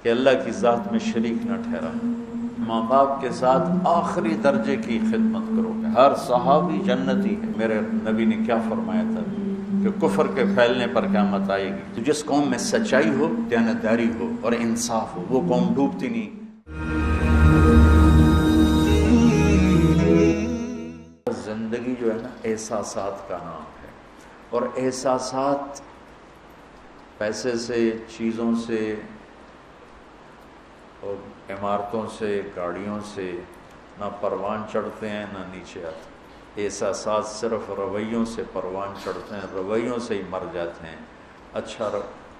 کہ اللہ کی ذات میں شریک نہ ٹھہرانا، ماں باپ کے ساتھ آخری درجے کی خدمت کرو گے۔ ہر صحابی جنتی ہے۔ میرے نبی نے کیا فرمایا تھا کہ کفر کے پھیلنے پر قیامت آئے گی تو جس قوم میں سچائی ہو، دیانتداری ہو اور انصاف ہو، وہ قوم ڈوبتی نہیں۔ زندگی جو ہے نا احساسات کا نام ہے، اور احساسات پیسے سے، چیزوں سے اور عمارتوں سے، گاڑیوں سے نہ پروان چڑھتے ہیں نہ نیچے آتے۔ احساسات صرف رویوں سے پروان چڑھتے ہیں، رویوں سے ہی مر جاتے ہیں۔ اچھا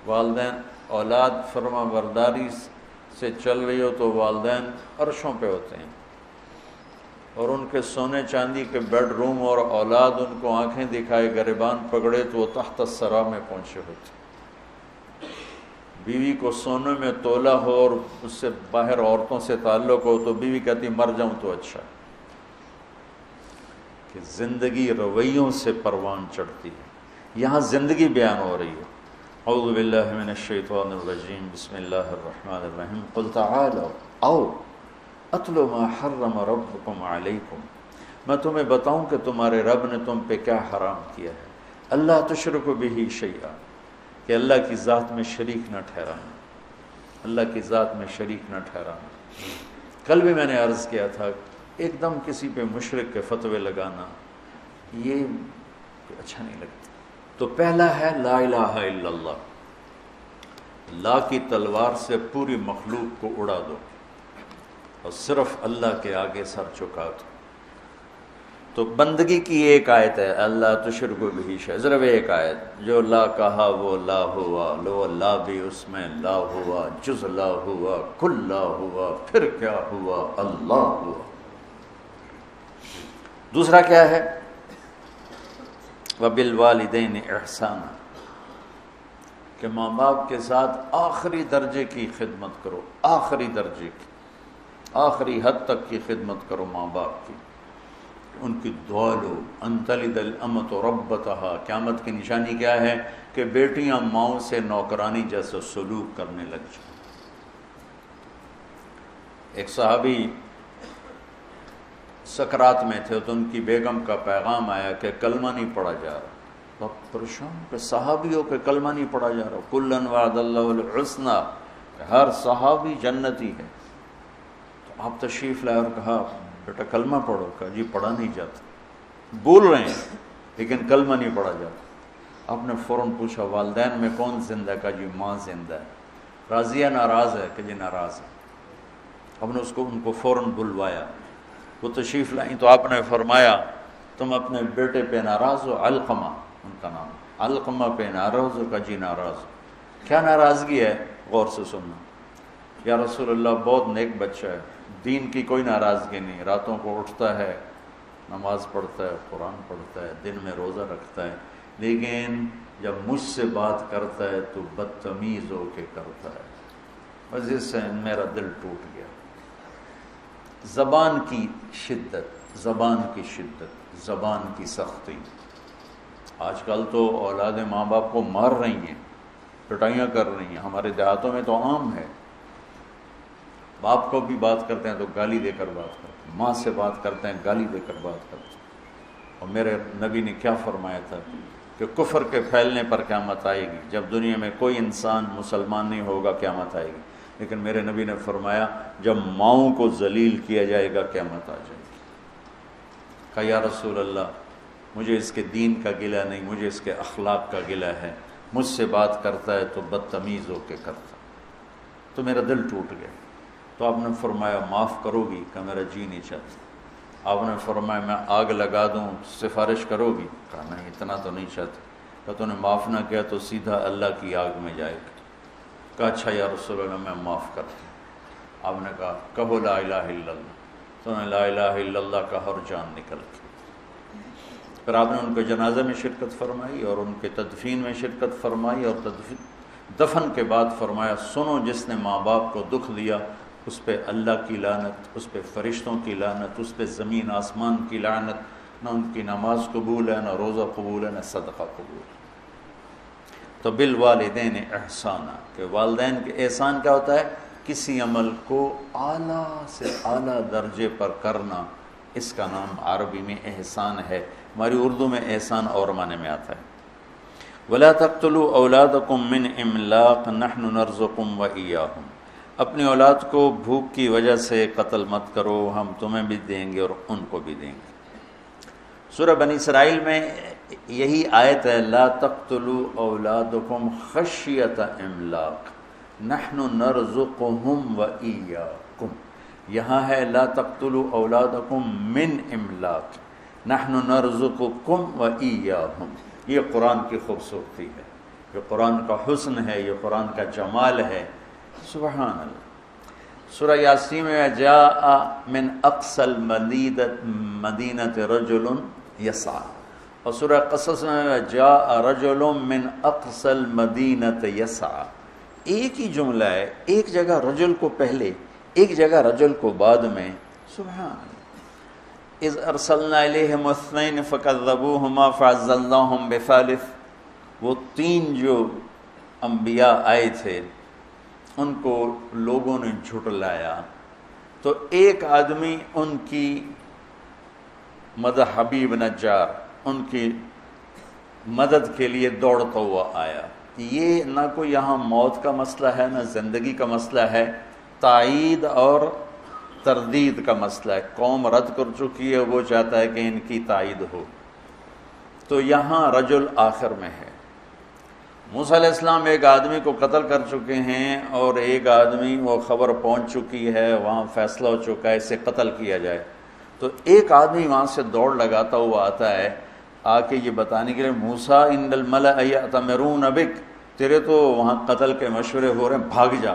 والدین، اولاد فرما برداری سے چل رہی ہو تو والدین عرشوں پہ ہوتے ہیں، اور ان کے سونے چاندی کے بیڈ روم، اور اولاد ان کو آنکھیں دکھائے گریبان پکڑے تو وہ تحت الثری میں پہنچے ہوتے۔ بیوی کو سونے میں تولا ہو اور اس سے باہر عورتوں سے تعلق ہو تو بیوی کہتی مر جاؤں تو اچھا ہے۔ کہ زندگی رویوں سے پروان چڑھتی ہے۔ یہاں زندگی بیان ہو رہی ہے۔ اعوذ باللہ من الشیطان الرجیم، بسم اللہ الرحمن الرحیم، قل تعالوا او اتل ما حرم ربکم علیکم، میں تمہیں بتاؤں کہ تمہارے رب نے تم پہ کیا حرام کیا ہے۔ اللہ تشرکوا بہ شیئا، کہ اللہ کی ذات میں شریک نہ ٹھہرانا، اللہ کی ذات میں شریک نہ ٹھہرانا۔ کل بھی میں نے عرض کیا تھا، ایک دم کسی پہ مشرک کے فتوے لگانا یہ اچھا نہیں لگتا۔ تو پہلا ہے لا الہ الا اللہ، لا کی تلوار سے پوری مخلوق کو اڑا دو اور صرف اللہ کے آگے سر جھکا دو۔ تو بندگی کی ایک آیت ہے، اللہ تشرکوا بہ شیئا، صرف ایک آیت، جو لا کہا وہ لا ہوا، لو لا بھی اس میں لا ہوا، جز لا ہوا، کل لا ہوا، پھر کیا ہوا، اللہ ہوا۔ دوسرا کیا ہے؟ وبالوالدین احسانا، کہ ماں باپ کے ساتھ آخری درجے کی خدمت کرو، آخری درجے کی، آخری حد تک کی خدمت کرو ماں باپ کی، ان کی دعا لو۔ ان تلد الامۃ ربتہا، قیامت کی نشانی کیا ہے؟ کہ بیٹیاں ماؤں سے نوکرانی جیسا سلوک کرنے لگ جائیں۔ ایک صحابی سکرات میں تھے تو ان کی بیگم کا پیغام آیا کہ کلمہ نہیں پڑھا جا رہا۔ تو پریشان کہ صحابی ہو کہ کلمہ نہیں پڑھا جا رہا، کلن وعد اللہ الحسنی، کہ ہر صحابی جنتی ہے۔ تو آپ تشریف لائے اور کہا بیٹا کلمہ پڑھو، کہا جی پڑھا نہیں جاتا، بول رہے ہیں لیکن کلمہ نہیں پڑھا جاتا۔ آپ نے فوراً پوچھا والدین میں کون زندہ ہے؟ کہا جی ماں زندہ ہے۔ راضی ہے ناراض ہے؟ کہ جی ناراض ہے۔ ہم نے ان کو فوراً بلوایا، وہ تشریف لائیں تو آپ نے فرمایا تم اپنے بیٹے پہ ناراض ہو؟ علقمہ ان کا نام، علقمہ پہ ناراض ہو؟ کہا جی ناراض ہو۔ کیا ناراضگی ہے؟ غور سے سننا۔ یا رسول اللہ بہت نیک بچہ ہے، دین کی کوئی ناراضگی نہیں، راتوں کو اٹھتا ہے، نماز پڑھتا ہے، قرآن پڑھتا ہے، دن میں روزہ رکھتا ہے، لیکن جب مجھ سے بات کرتا ہے تو بدتمیز ہو کے کرتا ہے، وجہ سے میرا دل ٹوٹ گیا۔ زبان کی شدت، زبان کی شدت، زبان کی سختی۔ آج کل تو اولادیں ماں باپ کو مار رہی ہیں، پٹائیاں کر رہی ہیں، ہمارے دیہاتوں میں تو عام ہے۔ باپ کو بھی بات کرتے ہیں تو گالی دے کر بات کرتے ہیں، ماں سے بات کرتے ہیں گالی دے کر بات کرتے ہیں۔ اور میرے نبی نے کیا فرمایا تھا کہ کفر کے پھیلنے پر قیامت آئے گی، جب دنیا میں کوئی انسان مسلمان نہیں ہوگا قیامت آئے گی، لیکن میرے نبی نے فرمایا جب ماؤں کو ذلیل کیا جائے گا قیامت آ جائے گی۔ کہا یا رسول اللہ مجھے اس کے دین کا گلہ نہیں، مجھے اس کے اخلاق کا گلہ ہے، مجھ سے بات کرتا ہے تو بدتمیز ہو کے کرتا، تو میرا دل ٹوٹ گیا۔ تو آپ نے فرمایا معاف کرو گی؟ کہ میرا جی نہیں چاہتا۔ آپ نے فرمایا میں آگ لگا دوں سفارش کرو گی؟ کہا نہیں اتنا تو نہیں چاہتا۔ کہ تو نے معاف نہ کیا تو سیدھا اللہ کی آگ میں جائے گا۔ کہا اچھا یا رسول اللہ میں معاف کرتا ہوں۔ آپ نے کہا کہو لا الہ الا اللہ، تو نے لا الہ الا اللہ کا ہر جان نکل گئی۔ پھر آپ نے ان کے جنازے میں شرکت فرمائی اور ان کے تدفین میں شرکت فرمائی، اور دفن کے بعد فرمایا سنو جس نے ماں باپ کو دکھ دیا اس پہ اللہ کی لعنت، اس پہ فرشتوں کی لعنت، اس پہ زمین آسمان کی لعنت، نہ ان کی نماز قبول ہے، نہ روزہ قبول ہے، نہ صدقہ قبول ہے۔ تو بالوالدین احسانا، کہ والدین کے احسان کیا ہوتا ہے؟ کسی عمل کو اعلیٰ سے اعلیٰ درجے پر کرنا، اس کا نام عربی میں احسان ہے۔ ہماری اردو میں احسان اور معنی میں آتا ہے۔ وَلَا تَقْتُلُوا أَوْلَادَكُم مِّنْ إِمْلَاقٍ نَحْنُ نَرْزُقُكُم وَإِيَّاهُمْ، اپنی اولاد کو بھوک کی وجہ سے قتل مت کرو، ہم تمہیں بھی دیں گے اور ان کو بھی دیں گے۔ سورہ بنی اسرائیل میں یہی آیت ہے، لا تقتلوا اولادکم خشیۃ املاق نحن نرزقهم وإیاکم، یہاں ہے لا تقتلوا اولادکم من املاق نحن نرزقکم وإیاہم۔ یہ قرآن کی خوبصورتی ہے، یہ قرآن کا حسن ہے، یہ قرآن کا جمال ہے، سبحان اللہ۔ سورہ یاسین میں جاء من اقصى المدینۃ رجل یسعی، اور سورہ قصص میں جاء رجل من اقصى المدینۃ یسعی۔ ایک ہی جملہ ہے، ایک جگہ رجل کو پہلے، ایک جگہ رجل کو بعد میں، سبحان اللہ۔ اذ ارسلنا الیہم اثنین فکذبوہما فعززناہم بثالث، وہ تین جو انبیاء آئے تھے ان کو لوگوں نے جھٹلایا، تو ایک آدمی ان کی مدد، حبیب نجار، ان کی مدد کے لیے دوڑتا ہوا آیا۔ یہ نہ کوئی یہاں موت کا مسئلہ ہے، نہ زندگی کا مسئلہ ہے، تائید اور تردید کا مسئلہ ہے۔ قوم رد کر چکی ہے، وہ چاہتا ہے کہ ان کی تائید ہو، تو یہاں رجل آخر میں ہے۔ موسیٰ علیہ السلام ایک آدمی کو قتل کر چکے ہیں، اور ایک آدمی، وہ خبر پہنچ چکی ہے، وہاں فیصلہ ہو چکا ہے اسے قتل کیا جائے، تو ایک آدمی وہاں سے دوڑ لگاتا ہوا آتا ہے، آ کے یہ بتانے کے لیے، موسیٰ ان الملأ یأتمرون بک، تیرے تو وہاں قتل کے مشورے ہو رہے ہیں، بھاگ جا۔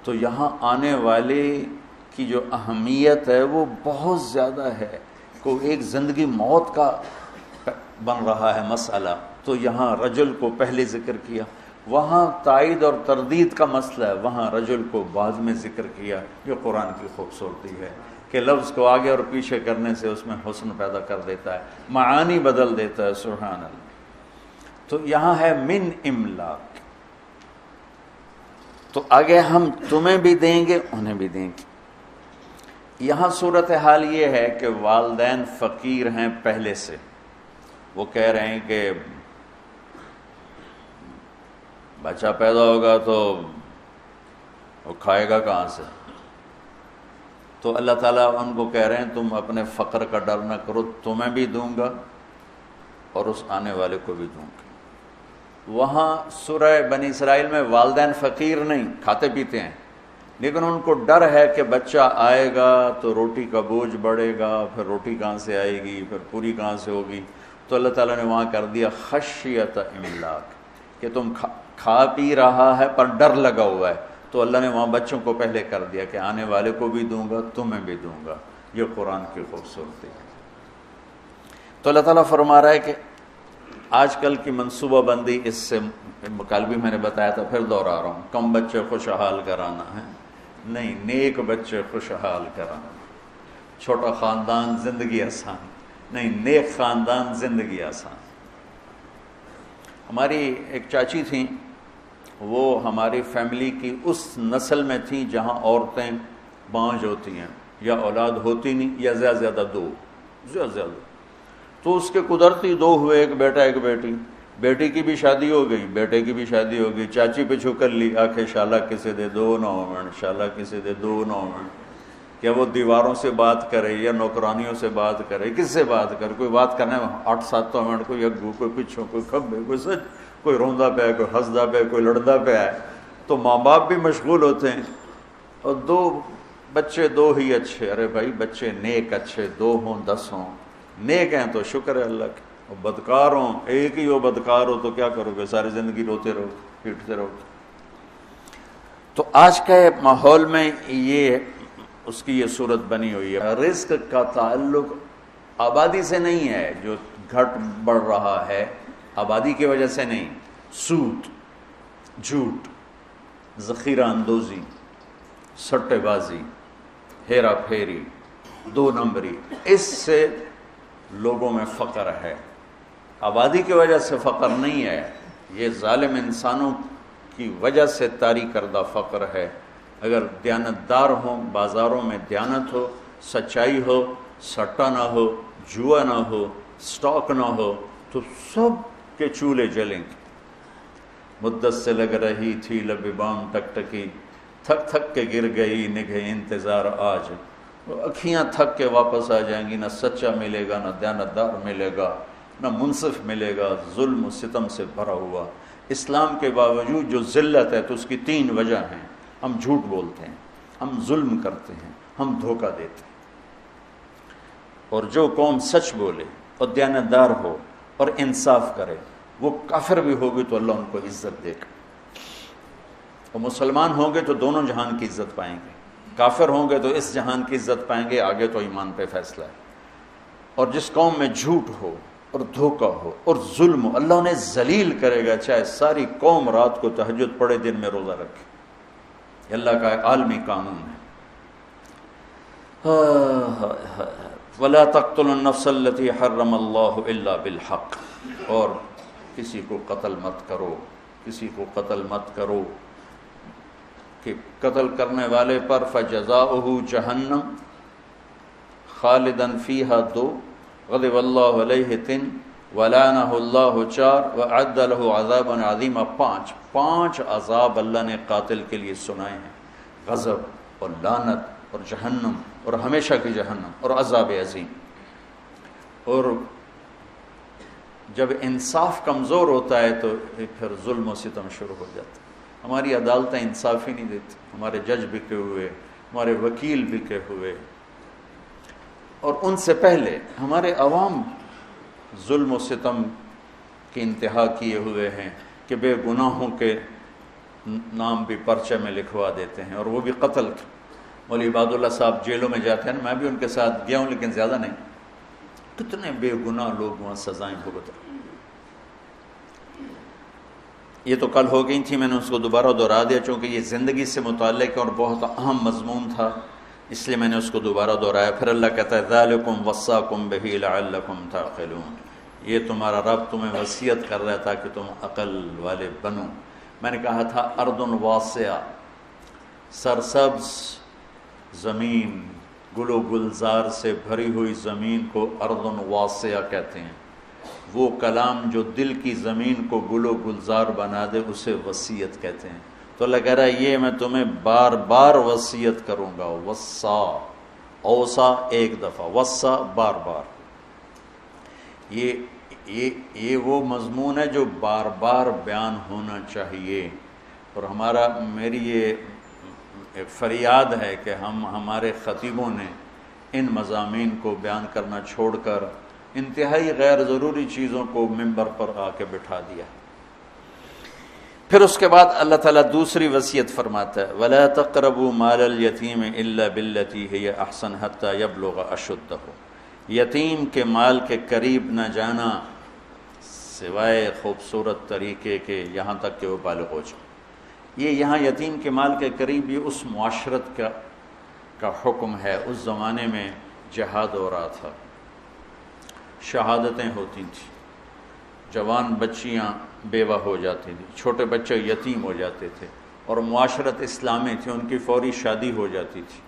تو یہاں آنے والے کی جو اہمیت ہے وہ بہت زیادہ ہے، کوئی ایک زندگی موت کا بن رہا ہے مسئلہ، تو یہاں رجل کو پہلے ذکر کیا، وہاں تائید اور تردید کا مسئلہ ہے، وہاں رجل کو بعد میں ذکر کیا۔ یہ قرآن کی خوبصورتی ہے کہ لفظ کو آگے اور پیچھے کرنے سے اس میں حسن پیدا کر دیتا ہے، معانی بدل دیتا ہے، سبحان اللہ۔ تو یہاں ہے من املاق، تو آگے ہم تمہیں بھی دیں گے انہیں بھی دیں گے۔ یہاں صورتحال یہ ہے کہ والدین فقیر ہیں پہلے سے، وہ کہہ رہے ہیں کہ بچہ پیدا ہوگا تو وہ کھائے گا کہاں سے، تو اللہ تعالیٰ ان کو کہہ رہے ہیں تم اپنے فقر کا ڈر نہ کرو، تمہیں بھی دوں گا اور اس آنے والے کو بھی دوں گا۔ وہاں سورہ بنی اسرائیل میں والدین فقیر نہیں، کھاتے پیتے ہیں، لیکن ان کو ڈر ہے کہ بچہ آئے گا تو روٹی کا بوجھ بڑھے گا، پھر روٹی کہاں سے آئے گی، پھر پوری کہاں سے ہوگی، تو اللہ تعالیٰ نے وہاں کر دیا خشیۃ املاق، کہ تم کھا پی رہا ہے پر ڈر لگا ہوا ہے، تو اللہ نے وہاں بچوں کو پہلے کر دیا کہ آنے والے کو بھی دوں گا، تمہیں بھی دوں گا۔ یہ قرآن کی خوبصورتی ہے۔ تو اللہ تعالیٰ فرما رہا ہے کہ آج کل کی منصوبہ بندی، اس سے کل بھی میں نے بتایا تھا، پھر دوہرا رہا ہوں، کم بچے خوشحال کرانا ہے نہیں، نیک بچے خوشحال کرانا، چھوٹا خاندان زندگی آسان نہیں، نیک خاندان زندگی آسان۔ ہماری ایک چاچی تھیں، وہ ہماری فیملی کی اس نسل میں تھیں جہاں عورتیں بانجھ ہوتی ہیں، یا اولاد ہوتی نہیں، یا زیادہ زیادہ دو، زیادہ، تو اس کے قدرتی دو ہوئے، ایک بیٹا ایک بیٹی، بیٹی کی بھی شادی ہو گئی، بیٹے کی بھی شادی ہو گئی، چاچی پہ چھکر لی، آخر شالہ کسے دے 2 نومن، شالہ کسے دے 2 نومن، کیا وہ دیواروں سے بات کرے یا نوکرانیوں سے بات کرے، کس سے بات کرے، کوئی بات کرنے میں 8-7 منٹ، کوئی اگو، کوئی پچھوں، کوئی کھبے، کوئی سچ، کوئی روندا پہ ہے، کوئی ہنسدا پہ ہے، کوئی لڑدا پہ ہے، تو ماں باپ بھی مشغول ہوتے ہیں، اور 2 بچے 2 ہی اچھے، ارے بھائی بچے نیک اچھے 2 ہوں 10 ہوں، نیک ہیں تو شکر ہے اللہ کا، اور بدکار ہوں، ایک ہی ہو بدکار ہو تو کیا کرو گے، ساری زندگی روتے رہو، پیٹتے رہو۔ تو آج کے ماحول میں یہ اس کی یہ صورت بنی ہوئی ہے۔ رزق کا تعلق آبادی سے نہیں ہے، جو گھٹ بڑھ رہا ہے آبادی کی وجہ سے نہیں، سود، جھوٹ، ذخیرہ اندوزی، سٹے بازی، ہیرا پھیری، 2 نمبری، اس سے لوگوں میں فقر ہے، آبادی کی وجہ سے فقر نہیں ہے، یہ ظالم انسانوں کی وجہ سے طاری کردہ فقر ہے، اگر دیانتدار ہوں، بازاروں میں دیانت ہو، سچائی ہو، سٹا نہ ہو، جوا نہ ہو، سٹاک نہ ہو، تو سب کے چولہے جلیں گے۔ مدت سے لگ رہی تھی لب بام ٹکٹکی، تھک تھک کے گر گئی نگہ انتظار آج۔ اکھیاں تھک کے واپس آ جائیں گی، نہ سچا ملے گا، نہ دیانتدار ملے گا، نہ منصف ملے گا، ظلم و ستم سے بھرا ہوا۔ اسلام کے باوجود جو ذلت ہے تو اس کی 3 وجہ ہیں۔ ہم جھوٹ بولتے ہیں، ہم ظلم کرتے ہیں، ہم دھوکہ دیتے ہیں۔ اور جو قوم سچ بولے اور دیانتدار ہو اور انصاف کرے، وہ کافر بھی ہوگی تو اللہ ان کو عزت دے گا، اور مسلمان ہوں گے تو دونوں جہان کی عزت پائیں گے، کافر ہوں گے تو اس جہان کی عزت پائیں گے، آگے تو ایمان پہ فیصلہ ہے۔ اور جس قوم میں جھوٹ ہو اور دھوکہ ہو اور ظلم ہو، اللہ انہیں ذلیل کرے گا، چاہے ساری قوم رات کو تہجد پڑھے دن میں روزہ رکھے۔ یہ اللہ کا عالمی قانون ہے۔ وَلَا تَقْتُلُوا النَّفْسَ الَّتِي حَرَّمَ اللَّهُ إِلَّا بِالْحَقِّ، اور کسی کو قتل مت کرو، کسی کو قتل مت کرو، کہ قتل کرنے والے پر فَجَزَاؤُهُ جَهَنَّمْ خَالِدًا فِيهَا 2، غضب اللہ علیہ 3، وَلَعَنَهُ اللَّهُ 4، وَأَعَدَّ لَهُ عَذَابًا عَظِيمًا 5 عذاب اللہ نے قاتل کے لیے سنائے ہیں، غضب اور لعنت اور جہنم اور ہمیشہ کی جہنم اور عذاب عظیم۔ اور جب انصاف کمزور ہوتا ہے تو پھر ظلم و ستم شروع ہو جاتا ہے۔ ہماری عدالتیں انصاف ہی نہیں دیتی، ہمارے جج بکے ہوئے، ہمارے وکیل بکے ہوئے، اور ان سے پہلے ہمارے عوام ظلم و ستم کی انتہا کیے ہوئے ہیں کہ بے گناہوں کے نام بھی پرچے میں لکھوا دیتے ہیں، اور وہ بھی قتل کے۔ مولوی عباد اللہ صاحب جیلوں میں جاتے ہیں، میں بھی ان کے ساتھ گیا ہوں لیکن زیادہ نہیں، کتنے بے گناہ لوگ وہاں سزائیں بھگت رہے۔ یہ تو کل ہو گئی تھی، میں نے اس کو دوبارہ دہرا دیا چونکہ یہ زندگی سے متعلق اور بہت اہم مضمون تھا، اس لیے میں نے اس کو دوبارہ دہرایا۔ پھر اللہ کہتا ہے ذالکم وصاکم بہ لعلکم تعقلون، یہ تمہارا رب تمہیں وصیت کر رہا ہے تاکہ تم عقل والے بنو۔ میں نے کہا تھا ارض واسعہ، سرسبز زمین، گل و گلزار سے بھری ہوئی زمین کو ارض واسعہ کہتے ہیں۔ وہ کلام جو دل کی زمین کو گل و گلزار بنا دے اسے وصیت کہتے ہیں۔ تو اللہ کہہ رہا ہے یہ میں تمہیں بار بار وصیت کروں گا۔ وصا، اوصا ایک دفعہ، وصا بار بار۔ یہ وہ مضمون ہے جو بار بار بیان ہونا چاہیے، اور میری یہ ایک فریاد ہے کہ ہمارے خطیبوں نے ان مضامین کو بیان کرنا چھوڑ کر انتہائی غیر ضروری چیزوں کو ممبر پر آ کے بٹھا دیا۔ پھر اس کے بعد اللہ تعالیٰ دوسری وصیت فرماتا ہے وَلَا تَقْرَبُوا مَالَ الْيَتِيمِ إِلَّا بِالَّتِي هِيَ أَحْسَنُ حَتَّى يَبْلُغَ أَشُدَّهُ، یتیم کے مال کے قریب نہ جانا سوائے خوبصورت طریقے کے یہاں تک کہ وہ بالغ ہو جائے۔ یہ یہاں یتیم کے مال کے قریب یہ اس معاشرت کا حکم ہے۔ اس زمانے میں جہاد ہو رہا تھا، شہادتیں ہوتی تھیں، جوان بچیاں بیوہ ہو جاتی تھیں، چھوٹے بچے یتیم ہو جاتے تھے، اور معاشرت اسلامی تھی، ان کی فوری شادی ہو جاتی تھی۔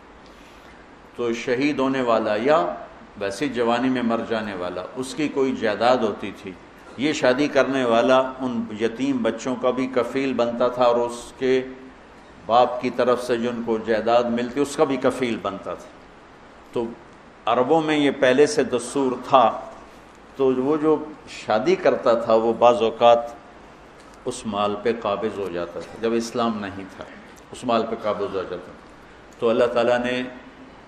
تو شہید ہونے والا یا ویسی جوانی میں مر جانے والا، اس کی کوئی جائیداد ہوتی تھی، یہ شادی کرنے والا ان یتیم بچوں کا بھی کفیل بنتا تھا، اور اس کے باپ کی طرف سے جن کو جائیداد ملتی اس کا بھی کفیل بنتا تھا۔ تو عربوں میں یہ پہلے سے دستور تھا، تو وہ جو شادی کرتا تھا وہ بعض اوقات اس مال پہ قابض ہو جاتا تھا، جب اسلام نہیں تھا اس مال پہ قابض ہو جاتا تھا۔ تو اللہ تعالیٰ نے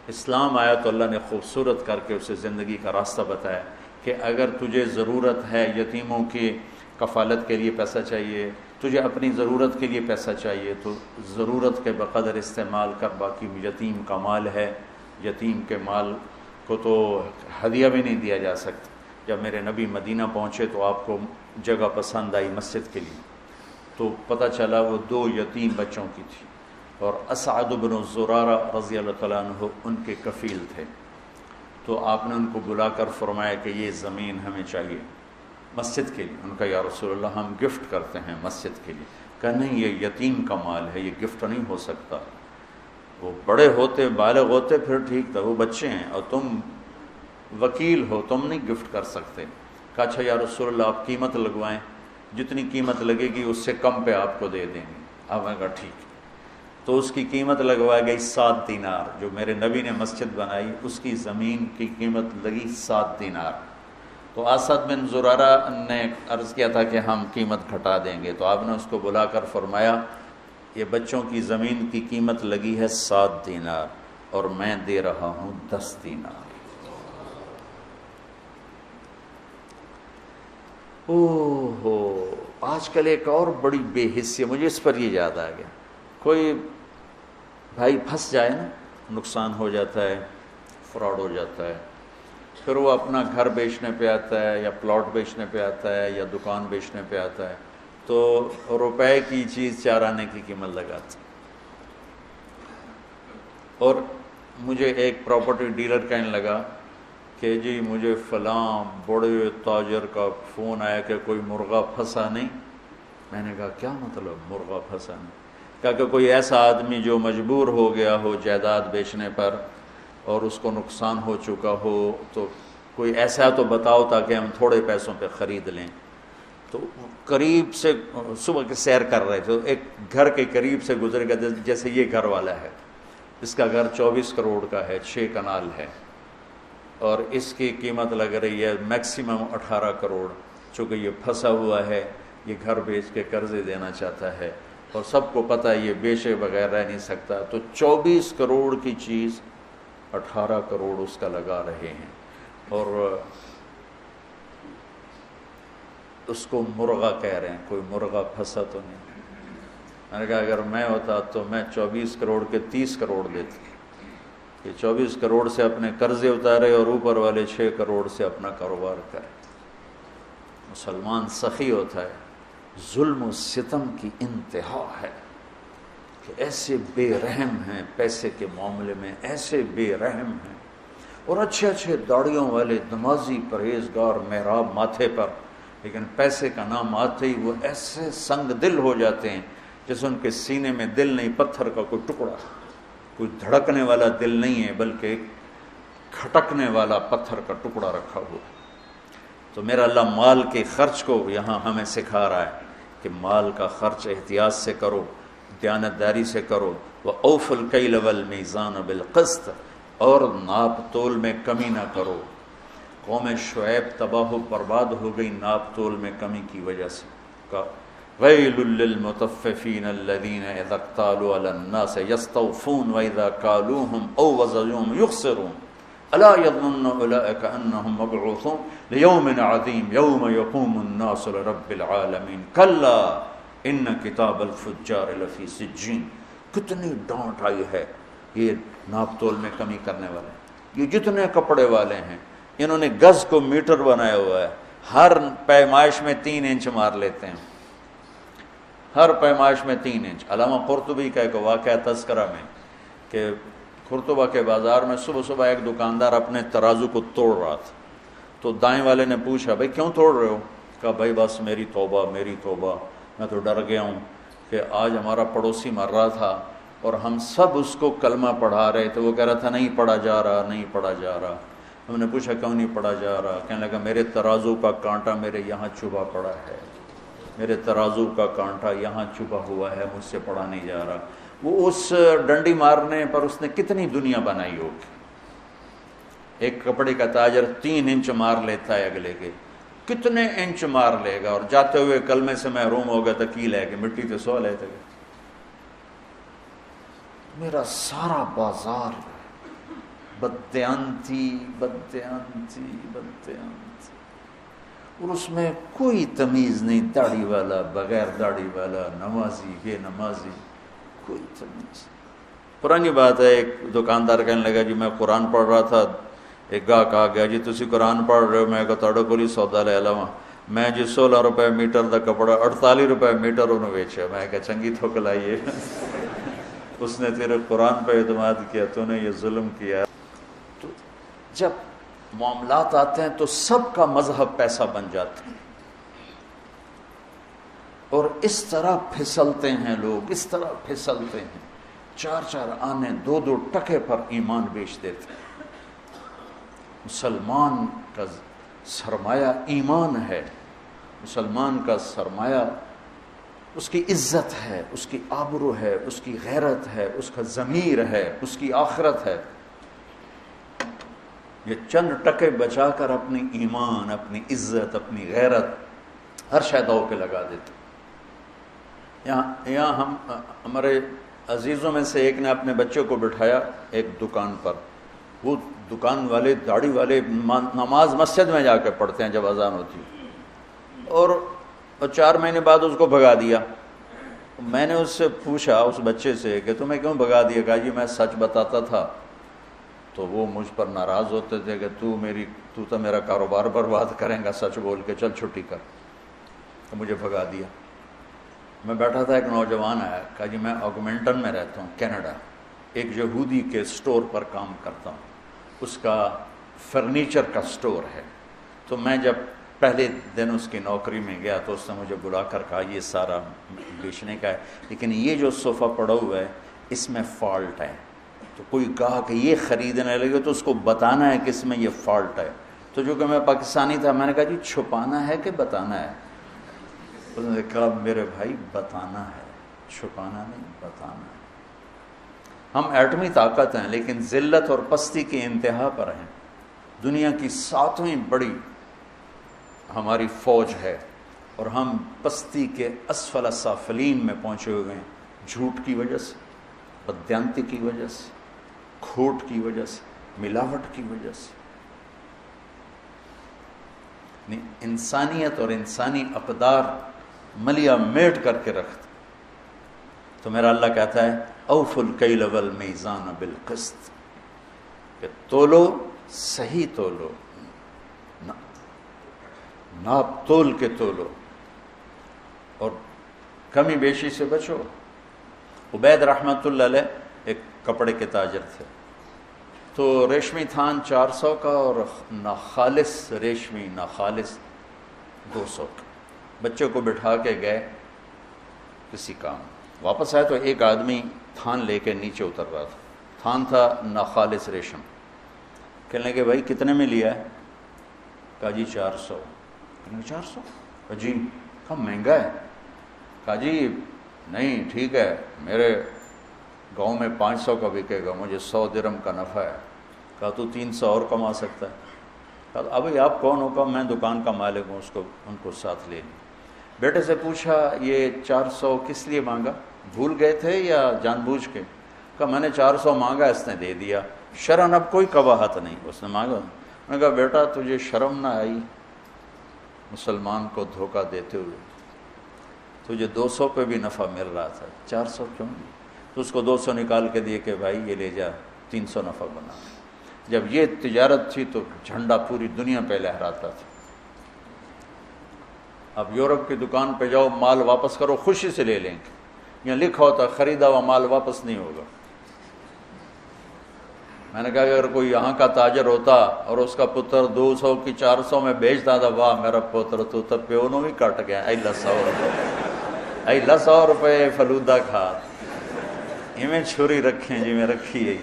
اسلام آیا تو اللہ نے خوبصورت کر کے اسے زندگی کا راستہ بتایا کہ اگر تجھے ضرورت ہے، یتیموں کی کفالت کے لیے پیسہ چاہیے، تجھے اپنی ضرورت کے لیے پیسہ چاہیے، تو ضرورت کے بقدر استعمال کر، باقی یتیم کا مال ہے، یتیم کے مال کو تو ہدیہ بھی نہیں دیا جا سکتا۔ جب میرے نبی مدینہ پہنچے تو آپ کو جگہ پسند آئی مسجد کے لیے، تو پتہ چلا وہ 2 یتیم بچوں کی تھی، اور اسعد بن زرارہ رضی اللہ تعالیٰ عنہ ان کے کفیل تھے۔ تو آپ نے ان کو بلا کر فرمایا کہ یہ زمین ہمیں چاہیے مسجد کے لیے۔ ان کا یا رسول اللہ ہم گفٹ کرتے ہیں مسجد کے لیے۔ کہا نہیں، یہ یتیم کا مال ہے، یہ گفٹ نہیں ہو سکتا۔ وہ بڑے ہوتے بالغ ہوتے پھر ٹھیک تھا، وہ بچے ہیں اور تم وکیل ہو، تم نہیں گفٹ کر سکتے۔ کہا اچھا یا رسول اللہ آپ قیمت لگوائیں، جتنی قیمت لگے گی اس سے کم پہ آپ کو دے دیں گے۔ اب میں کہا ٹھیک۔ تو اس کی قیمت لگوائی گئی 7 دینار، جو میرے نبی نے مسجد بنائی اس کی زمین کی قیمت لگی 7 دینار۔ تو اسد بن زرارہ نے عرض کیا تھا کہ ہم قیمت گھٹا دیں گے، تو آپ نے اس کو بلا کر فرمایا یہ بچوں کی زمین کی قیمت لگی ہے 7 دینار اور میں دے رہا ہوں 10 دینار۔ اوہو، آج کل ایک اور بڑی بے حسی، مجھے اس پر یہ یاد آ گیا، کوئی بھائی پھنس جائے نا، نقصان ہو جاتا ہے، فراڈ ہو جاتا ہے، پھر وہ اپنا گھر بیچنے پہ آتا ہے یا پلاٹ بیچنے پہ آتا ہے یا دکان بیچنے پہ آتا ہے تو روپے کی چیز 4 آنے کی قیمت لگاتا ہے۔ اور مجھے ایک پراپرٹی ڈیلر کہنے لگا کہ جی مجھے فلاں بڑے تاجر کا فون آیا کہ کوئی مرغہ پھنسا نہیں۔ میں نے کہا کیا مطلب مرغہ پھنسا نہیں؟ کہا کہ کوئی ایسا آدمی جو مجبور ہو گیا ہو جائیداد بیچنے پر اور اس کو نقصان ہو چکا ہو، تو کوئی ایسا تو بتاؤ تاکہ ہم تھوڑے پیسوں پہ خرید لیں۔ تو قریب سے صبح کے سیر کر رہے تھے، ایک گھر کے قریب سے گزر گیا، جیسے یہ گھر والا ہے، اس کا گھر 24 کروڑ کا ہے، 6 کنال ہے اور اس کی قیمت لگ رہی ہے میکسیمم 18 کروڑ۔ چونکہ یہ پھنسا ہوا ہے، یہ گھر بیچ کے قرضے دینا چاہتا ہے اور سب کو پتہ ہے یہ بیچے بغیر رہ نہیں سکتا، تو 24 کروڑ کی چیز 18 کروڑ اس کا لگا رہے ہیں اور اس کو مرغہ کہہ رہے ہیں۔ کوئی مرغہ پھنسا تو نہیں۔ میں نے کہا اگر میں ہوتا تو میں 24 کروڑ کے 30 کروڑ دیتی، یہ 24 کروڑ سے اپنے قرضے اتارے اور اوپر والے 6 کروڑ سے اپنا کاروبار کرے۔ مسلمان سخی ہوتا ہے، ظلم و ستم کی انتہا ہے کہ ایسے بے رحم ہیں، پیسے کے معاملے میں ایسے بے رحم ہیں، اور اچھے اچھے داڑھیوں والے نمازی پرہیزگار محراب ماتھے پر، لیکن پیسے کا نام آتے ہی وہ ایسے سنگ دل ہو جاتے ہیں جیسے ان کے سینے میں دل نہیں، پتھر کا کوئی ٹکڑا، کوئی دھڑکنے والا دل نہیں ہے بلکہ ایک کھٹکنے والا پتھر کا ٹکڑا رکھا ہوا۔ تو میرا اللہ مال کے خرچ کو یہاں ہمیں سکھا رہا ہے کہ مال کا خرچ احتیاط سے کرو، دیانتداری سے کرو۔ وَأَوْفُوا الْكَيْلَ وَالْمِيزَانَ بِالْقِسْطِ، اور ناپ تول میں کمی نہ کرو۔ قوم شعیب تباہ و برباد ہو گئی ناپ تول میں کمی کی وجہ سے۔ وَيْلٌ لِّلْمُطَفِّفِينَ الَّذِينَ إِذَا اكْتَالُوا عَلَى النَّاسِ يَسْتَوْفُونَ وَإِذَا كَالُوهُمْ أَوْ وَزَنُوهُمْ يُخْسِرُونَ أَلَا يَظُنُّ أُولَٰئِكَ أَنَّهُمْ مَبْعُوثُونَ لِيَوْمٍ عَظِيمٍ يَوْمَ يَقُومُ النَّاسُ لِرَبِّ الْعَالَمِينَ كَلَّا إِنَّ كِتَابَ الْفُجَّارِ لَفِي سِجِّينٍ۔ کتنی ڈانٹ آئی ہے یہ ناپ تول میں کمی کرنے والے، یہ جتنے کپڑے والے ہیں انہوں نے گز کو میٹر بنایا ہوا ہے، ہر پیمائش میں 3 انچ مار لیتے ہیں، ہر پیمائش میں 3 انچ۔ علامہ قرطبی کا ایک واقعہ تذکرہ میں کہ قرطبہ کے بازار میں صبح صبح ایک دکاندار اپنے ترازو کو توڑ رہا تھا، تو دائیں والے نے پوچھا بھائی کیوں توڑ رہے ہو؟ کہا بھائی بس میری توبہ میری توبہ، میں تو ڈر گیا ہوں کہ آج ہمارا پڑوسی مر رہا تھا اور ہم سب اس کو کلمہ پڑھا رہے تھے، وہ کہہ رہا تھا نہیں پڑھا جا رہا نہیں پڑھا جا رہا۔ ہم نے پوچھا کیوں نہیں پڑھا جا رہا؟ کہنے لگا میرے ترازو کا کانٹا میرے یہاں چبھا پڑا ہے، میرے ترازو کا کانٹا یہاں چبھا ہوا ہے، مجھ سے پڑھا نہیں جا رہا۔ وہ اس ڈنڈی مارنے پر اس نے کتنی دنیا بنائی ہوگی۔ ایک کپڑے کا تاجر 3 انچ مار لیتا ہے اگلے کے، کتنے انچ مار لے گا، اور جاتے ہوئے کلمے سے محروم ہو گیا تو کی لے کے مٹی تو سو لیتے گا۔ میرا سارا بازار بددیانتی بددیانتی بددیانتی، اور اس میں کوئی تمیز نہیں، داڑھی والا بغیر داڑھی والا، نمازی بے نمازی، کوئی تمیز۔ پرانی بات ہے، ایک دکاندار کہنے لگا جی میں قرآن پڑھ رہا تھا، ایک گاہک آ گیا جی تسی قرآن پڑھ رہے ہو؟ میں کہا تہاڈے کول ہی سودا لے لواں۔ میں جی 16 روپے میٹر دا کپڑا 48 روپے میٹر انہوں بیچا۔ میں کہا چنگی تھوک لائیے، اس نے تیرے قرآن پہ اعتماد کیا، تو نے یہ ظلم کیا۔ تو جب معاملات آتے ہیں تو سب کا مذہب پیسہ بن جاتا ہے، اور اس طرح پھسلتے ہیں لوگ، اس طرح پھسلتے ہیں 4 آنے 2 ٹکے پر ایمان بیچ دیتے. مسلمان کا سرمایہ ایمان ہے، مسلمان کا سرمایہ اس کی عزت ہے، اس کی آبرو ہے، اس کی غیرت ہے، اس کا ضمیر ہے، اس کی آخرت ہے. یہ چند ٹکے بچا کر اپنی ایمان، اپنی عزت، اپنی غیرت ہر شے داؤ پہ لگا دیتے. یہاں ہم ہمارے عزیزوں میں سے ایک نے اپنے بچے کو بٹھایا ایک دکان پر. وہ دکان والے داڑھی والے نماز مسجد میں جا کے پڑھتے ہیں جب اذان ہوتی ہے، اور 4 مہینے بعد اس کو بھگا دیا. میں نے اس سے پوچھا اس بچے سے کہ تمہیں کیوں بھگا دیا؟ کہا جی میں سچ بتاتا تھا تو وہ مجھ پر ناراض ہوتے تھے کہ تو تو میرا کاروبار برباد کریں گا سچ بول کے، چل چھٹی کر. تو مجھے بھگا دیا. میں بیٹھا تھا، ایک نوجوان آیا، کہا جی میں آگمنٹن میں رہتا ہوں کینیڈا، ایک یہودی کے سٹور پر کام کرتا ہوں، اس کا فرنیچر کا سٹور ہے. تو میں جب پہلے دن اس کی نوکری میں گیا تو اس نے مجھے بلا کر کہا یہ سارا بیچنے کا ہے، لیکن یہ جو صوفہ پڑا ہوا ہے اس میں فالٹ ہے. تو کوئی کہا کہ یہ خریدنے لگے تو اس کو بتانا ہے کہ اس میں یہ فالٹ ہے. تو جو کہ میں پاکستانی تھا، میں نے کہا جی چھپانا ہے کہ بتانا ہے؟ اس نے کہا میرے بھائی بتانا ہے، چھپانا نہیں، بتانا ہے. ہم ایٹمی طاقت ہیں لیکن ذلت اور پستی کی انتہا پر ہیں. دنیا کی 7ویں بڑی ہماری فوج ہے اور ہم پستی کے اسفل السافلین میں پہنچے ہوئے ہیں، جھوٹ کی وجہ سے، بددیانتی کی وجہ سے، کھوٹ کی وجہ سے، ملاوٹ کی وجہ سے. انسانیت اور انسانی اقدار ملیا میٹ کر کے رکھتے. تو میرا اللہ کہتا ہے اوفوا الکیل والمیزان بالقسط، کہ تولو، صحیح تولو، ناپ تول کے تولو اور کمی بیشی سے بچو. عبید رحمت اللہ علیہ ایک کپڑے کے تاجر تھے. تو ریشمی تھان 400 کا اور ناخالص ریشمی ناخالص 200 کا. بچے کو بٹھا کے گئے کسی کام، واپس آئے تو ایک آدمی تھان لے کے نیچے اتر رہا تھا. تھان تھا ناخالص ریشم. کہنے لگے بھائی کتنے میں لیا ہے؟ کہا جی 400. کہنے لگے 400؟ کہا جی کہا مہنگا ہے. کہا جی نہیں ٹھیک ہے، میرے گاؤں میں 500 کا بکے گا، مجھے 100 درہم کا نفع ہے. کہا تو 300 اور کما سکتا ہے. کہا ابھی آپ کون ہوگا؟ میں دکان کا مالک ہوں. ان کو ساتھ لے لی. بیٹے سے پوچھا یہ 400 کس لیے مانگا؟ بھول گئے تھے یا جان بوجھ کے؟ کہا میں نے 400 مانگا، اس نے دے دیا، شرعاً اب کوئی قباحت نہیں. اس نے مانگا. میں نے کہا بیٹا تجھے شرم نہ آئی مسلمان کو دھوکہ دیتے ہوئے؟ تجھے 200 پہ بھی نفع مل رہا تھا، 400 کیوں نہیں؟ تو اس کو 200 نکال کے دیے کہ بھائی یہ لے جا، 300 نفع بنا. جب یہ تجارت تھی تو جھنڈا پوری دنیا پہ لہراتا تھا. اب یورپ کی دکان پہ جاؤ، مال واپس کرو، خوشی سے لے لیں گے. یہاں لکھا ہوتا خریدا ہوا مال واپس نہیں ہوگا. میں نے کہا اگر کوئی یہاں کا تاجر ہوتا اور اس کا پتر 200 کی 400 میں بیچتا تھا، واہ میرا پتر تو تب پہ انہوں بھی کٹ گیا، ایلا 100 روپے، ایلا 100 روپے فلودہ کھا. میں چھری رکھیں جی میں رکھی ہے.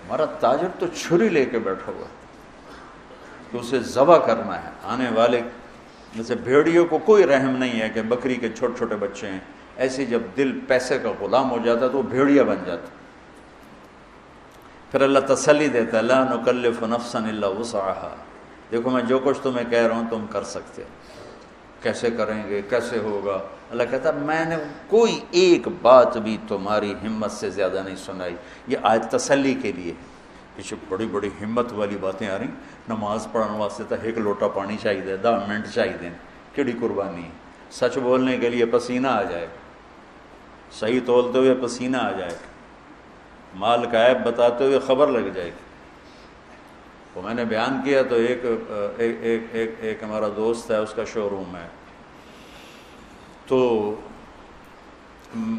ہمارا تاجر تو چھری لے کے بیٹھا ہوا تو اسے ذبح کرنا ہے. آنے والے جیسے بھیڑیوں کو کوئی رحم نہیں ہے کہ بکری کے چھوٹے چھوٹے بچے ہیں، ایسے جب دل پیسے کا غلام ہو جاتا ہے تو وہ بھیڑیا بن جاتا. پھر اللہ تسلی دیتا ہے لا نکلف نفسا الا وسعها، دیکھو میں جو کچھ تمہیں کہہ رہا ہوں تم کر سکتے ہو. کیسے کریں گے، کیسے ہوگا؟ اللہ کہتا ہے میں نے کوئی ایک بات بھی تمہاری ہمت سے زیادہ نہیں سنائی. یہ آیت تسلی کے لیے. پیچھے بڑی بڑی ہمت والی باتیں آ رہی. نماز پڑھنے واسطے تو 1 لوٹا پانی چاہیے، 10 منٹ چاہیے، کیڑی قربانی ہے. سچ بولنے کے لیے پسینہ آ جائے گا، صحیح تولتے ہوئے پسینہ آ جائے گا، مال کا عیب بتاتے ہوئے خبر لگ جائے گی. وہ میں نے بیان کیا تو ایک ہمارا دوست ہے، اس کا شو روم ہے. تو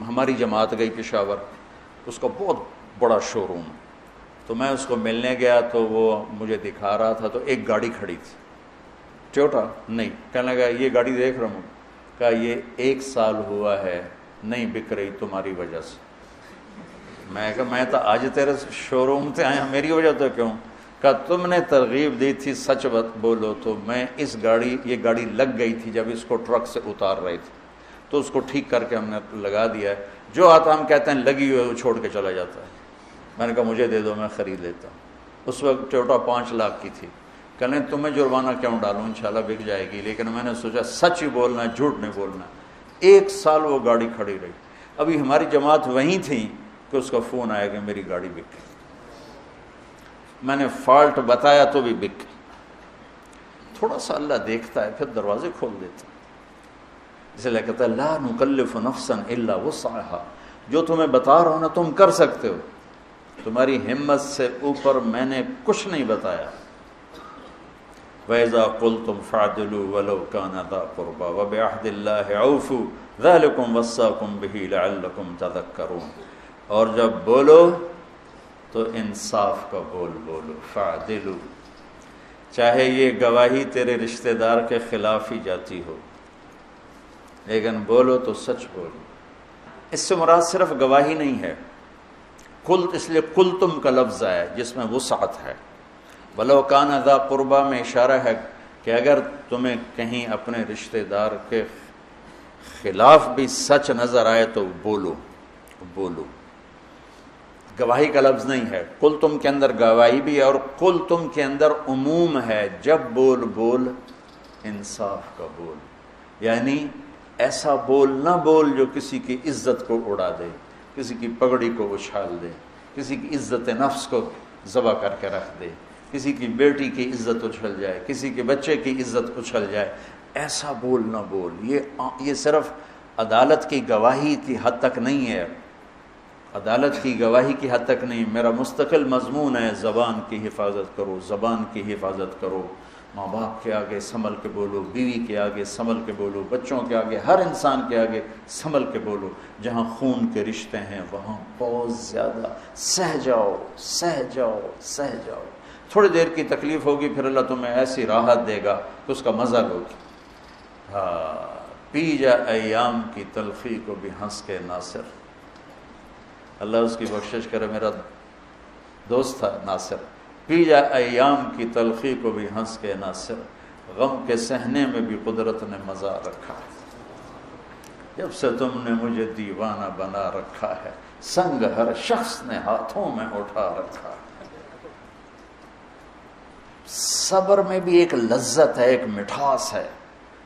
ہماری جماعت گئی پشاور، اس کا بہت بڑا شو روم ہے. تو میں اس کو ملنے گیا تو وہ مجھے دکھا رہا تھا. تو ایک گاڑی کھڑی تھی، ٹویوٹا نہیں. کہنے لگا یہ گاڑی دیکھ رہا ہوں. کہا یہ 1 سال ہوا ہے نہیں بک رہی تمہاری وجہ سے۔ میں کہا میں تو آج تیرے شو روم سے آیا، میری وجہ تو کیوں؟ کہا تم نے ترغیب دی تھی سچ بولو، تو میں یہ گاڑی لگ گئی تھی جب اس کو ٹرک سے اتار رہے تھے، تو اس کو ٹھیک کر کے ہم نے لگا دیا ہے، جو آتا ہم کہتے ہیں لگی ہوئی ہے وہ چھوڑ کے چلا جاتا ہے۔ میں نے کہا مجھے دے دو، میں خرید لیتا ہوں۔ اس وقت ٹویوٹا 5 لاکھ کی تھی۔ کہنے تمہیں جرمانہ کیوں ڈالوں، انشاءاللہ بک جائے گی، لیکن میں نے سوچا سچ ہی بولنا ہے، جھوٹ نہیں بولنا۔ 1 سال وہ گاڑی کھڑی رہی۔ ابھی ہماری جماعت وہیں تھی کہ اس کا فون آیا کہ میری گاڑی بک گئی۔ میں نے فالٹ بتایا تو بھی بک گئی۔ تھوڑا سا اللہ دیکھتا ہے، پھر دروازے کھول دیتا ہے۔ اس لیے کہتا ہے لا نکلف نفسا الا وسعها، جو تمہیں بتا رہا ہوں نا تم کر سکتے ہو، تمہاری ہمت سے اوپر میں نے کچھ نہیں بتایا۔ وَإِذَا قُلْتُمْ فَاعْدِلُوا وَلَوْ كَانَ ذَا قُرْبَىٰ وَبِعَهْدِ اللَّهِ أَوْفُوا ذَلِكُمْ وَصَّاكُمْ بِهِ لَعَلَّكُمْ تَذَكَّرُونَ، اور جب بولو تو انصاف کا بولو، فَاعْدِلُوا، چاہے یہ گواہی تیرے رشتہ دار کے خلاف ہی جاتی ہو، لیکن بولو تو سچ بولو۔ اس سے مراد صرف گواہی نہیں ہے، اس لیے قلتم کا لفظ ہے جس میں وسعت ہے۔ وَلَوْ كَانَ ذَا قُرْبَىٰ میں اشارہ ہے کہ اگر تمہیں کہیں اپنے رشتہ دار کے خلاف بھی سچ نظر آئے تو بولو۔ گواہی کا لفظ نہیں ہے، قلتم کے اندر گواہی بھی ہے، اور قلتم کے اندر عموم ہے، جب بول انصاف کا بول، یعنی ایسا بول نہ بول جو کسی کی عزت کو اڑا دے، کسی کی پگڑی کو اچھال دے، کسی کی عزت نفس کو ذبح کر کے رکھ دے، کسی کی بیٹی کی عزت اچھل جائے، کسی کے بچے کی عزت اچھل جائے، ایسا بول نہ بول۔ یہ صرف عدالت کی گواہی کی حد تک نہیں ہے، عدالت کی گواہی کی حد تک نہیں، میرا مستقل مضمون ہے زبان کی حفاظت کرو، زبان کی حفاظت کرو، ماں باپ کے آگے سنبھل کے بولو، بیوی کے آگے سنبھل کے بولو، بچوں کے آگے، ہر انسان کے آگے سنبھل کے بولو۔ جہاں خون کے رشتے ہیں وہاں بہت زیادہ سہ جاؤ۔ تھوڑی دیر کی تکلیف ہوگی، پھر اللہ تمہیں ایسی راحت دے گا کہ اس کا مزہ لوگی۔ پی جا ایام کی تلخی کو بھی ہنس کے ناصر، اللہ اس کی بخشش کرے، میرا دوست تھا ناصر، پی جا ایام کی تلخی کو بھی ہنس کے ناصر، غم کے سہنے میں بھی قدرت نے مزہ رکھا ہے، جب سے تم نے مجھے دیوانہ بنا رکھا ہے، سنگ ہر شخص نے ہاتھوں میں اٹھا رکھا ہے۔ صبر میں بھی ایک لذت ہے، ایک مٹھاس ہے،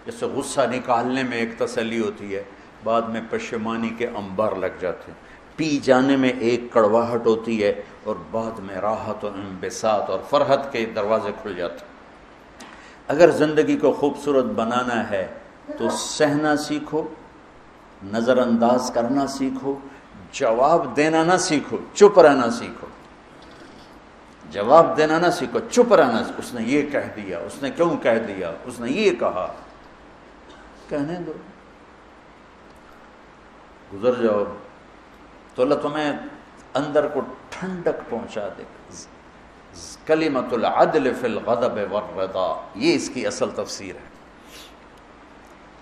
جیسے غصہ نکالنے میں ایک تسلی ہوتی ہے، بعد میں پشیمانی کے انبار لگ جاتے ہیں، پی جانے میں ایک کڑواہٹ ہوتی ہے، اور بعد میں راحت و انبساط اور فرحت کے دروازے کھل جاتے ہیں۔ اگر زندگی کو خوبصورت بنانا ہے تو سہنا سیکھو، نظر انداز کرنا سیکھو، جواب دینا نہ سیکھو، چپ رہنا سیکھو۔ جواب دینا نہ سیکھو، چپ رہنا۔ اس نے یہ کہہ دیا، اس نے کیوں کہہ دیا، اس نے یہ کہا، کہنے دو، گزر جاؤ تو اللہ تمہیں اندر کو ٹھنڈک پہنچا دے گا۔ کلمۃ العدل فی الغضب والرضا، یہ اس کی اصل تفسیر ہے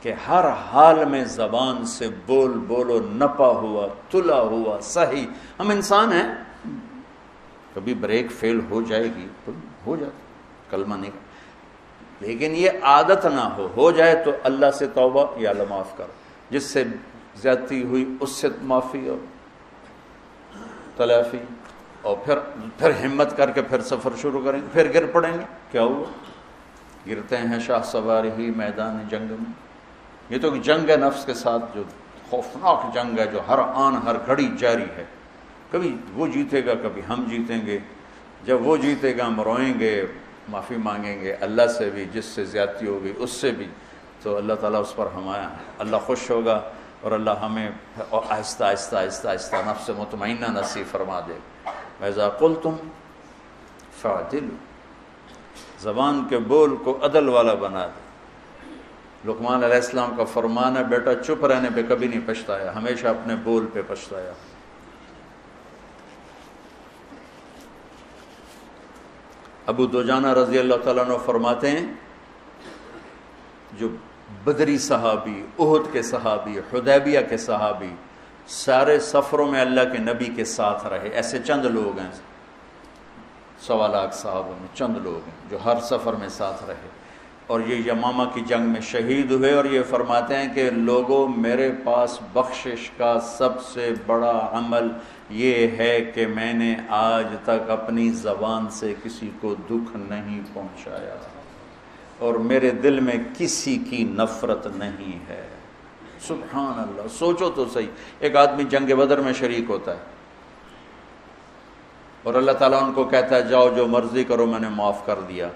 کہ ہر حال میں زبان سے بولو، نپا ہوا، تلا ہوا، صحیح۔ ہم انسان ہیں، کبھی بریک فیل ہو جائے گی تو ہو جاتا، کلمہ نہیں، لیکن یہ عادت نہ ہو جائے تو اللہ سے توبہ، یا اللہ معاف کر، جس سے زیادتی ہوئی اس سے معافی اور تلافی، اور پھر ہمت کر کے پھر سفر شروع کریں گے، پھر گر پڑیں گے، کیا ہوا؟ گرتے ہیں شاہ سوار ہی میدان جنگ میں۔ یہ تو جنگ ہے نفس کے ساتھ، جو خوفناک جنگ ہے، جو ہر آن ہر گھڑی جاری ہے۔ کبھی وہ جیتے گا، کبھی ہم جیتیں گے۔ جب وہ جیتے گا ہم روئیں گے، معافی مانگیں گے اللہ سے بھی، جس سے زیادتی ہوگی اس سے بھی، تو اللہ تعالیٰ اس پر ہمارا، اللہ خوش ہوگا، اور اللہ ہمیں آہستہ آہستہ آہستہ آہستہ نفس مطمئنہ نصیب فرما دے۔ وَإِذَا قُلْتُمْ فَاعْدِلُوا، زبان کے بول کو عدل والا بنا دے۔ لقمان علیہ السلام کا فرمان ہے، بیٹا چپ رہنے پہ کبھی نہیں پچھتایا، ہمیشہ اپنے بول پہ پچھتایا۔ ابو دجانہ رضی اللہ تعالیٰ عنہ فرماتے ہیں، جو بدری صحابی، احد کے صحابی، حدیبیہ کے صحابی، سارے سفروں میں اللہ کے نبی کے ساتھ رہے. ایسے چند لوگ ہیں 1.25 لاکھ صحابوں میں چند لوگ ہیں جو ہر سفر میں ساتھ رہے، اور یہ یمامہ کی جنگ میں شہید ہوئے. اور یہ فرماتے ہیں کہ لوگوں، میرے پاس بخشش کا سب سے بڑا عمل یہ ہے کہ میں نے آج تک اپنی زبان سے کسی کو دکھ نہیں پہنچایا، اور میرے دل میں کسی کی نفرت نہیں ہے. سبحان اللہ. سوچو تو صحیح، ایک آدمی جنگ بدر میں شریک ہوتا ہے اور اللہ تعالیٰ ان کو کہتا ہے جاؤ جو مرضی کرو میں نے معاف کر دیا.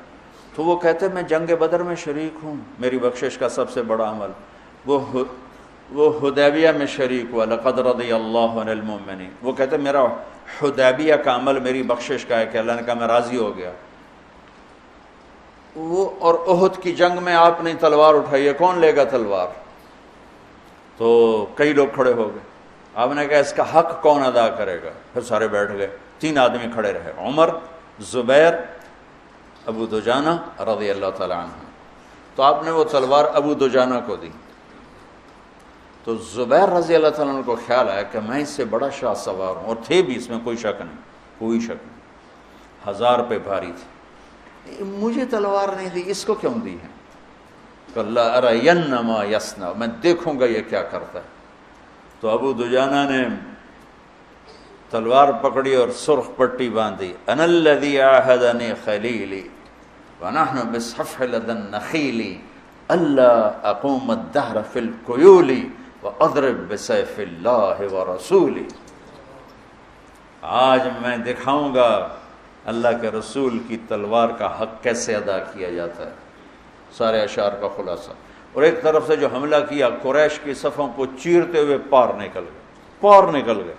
تو وہ کہتے ہیں میں جنگ بدر میں شریک ہوں، میری بخشش کا سب سے بڑا عمل. وہ حدیبیہ میں شریک ہوا، لقد رضی اللہ عن المؤمنین. وہ کہتے ہیں میرا حدیبیہ کا عمل میری بخشش کا ہے کہ اللہ نے کہا میں راضی ہو گیا. وہ اور احد کی جنگ میں آپ نے تلوار اٹھائی ہے، کون لے گا تلوار؟ تو کئی لوگ کھڑے ہو گئے. آپ نے کہا اس کا حق کون ادا کرے گا؟ پھر سارے بیٹھ گئے. 3 آدمی کھڑے رہے، عمر، زبیر، ابو دجانہ رضی اللہ تعالیٰ عنہ. تو آپ نے وہ تلوار ابو دجانہ کو دی. تو زبیر رضی اللہ تعالیٰ عنہ کو خیال آیا کہ میں اس سے بڑا شاہ سوار ہوں، اور تھے بھی، اس میں کوئی شک نہیں، کوئی شک نہیں. 1000 پہ بھاری تھی. مجھے تلوار نہیں دی، اس کو کیوں دی ہے؟ کہ اللہ ارین ما یصنع، میں دیکھوں گا یہ کیا کرتا ہے. تو ابو دجانہ نے تلوار پکڑی اور سرخ پٹی باندھی. انا الذی عاہدنی خلیلی ونحن بالصفح لدى النخیل الا اقوم الدہر فی الکیول واضرب بسیف اللہ ورسولی. آج میں دکھاؤں گا اللہ کے رسول کی تلوار کا حق کیسے ادا کیا جاتا ہے. سارے اشعار کا خلاصہ. اور ایک طرف سے جو حملہ کیا، قریش کی صفوں کو چیرتے ہوئے پار نکل گئے،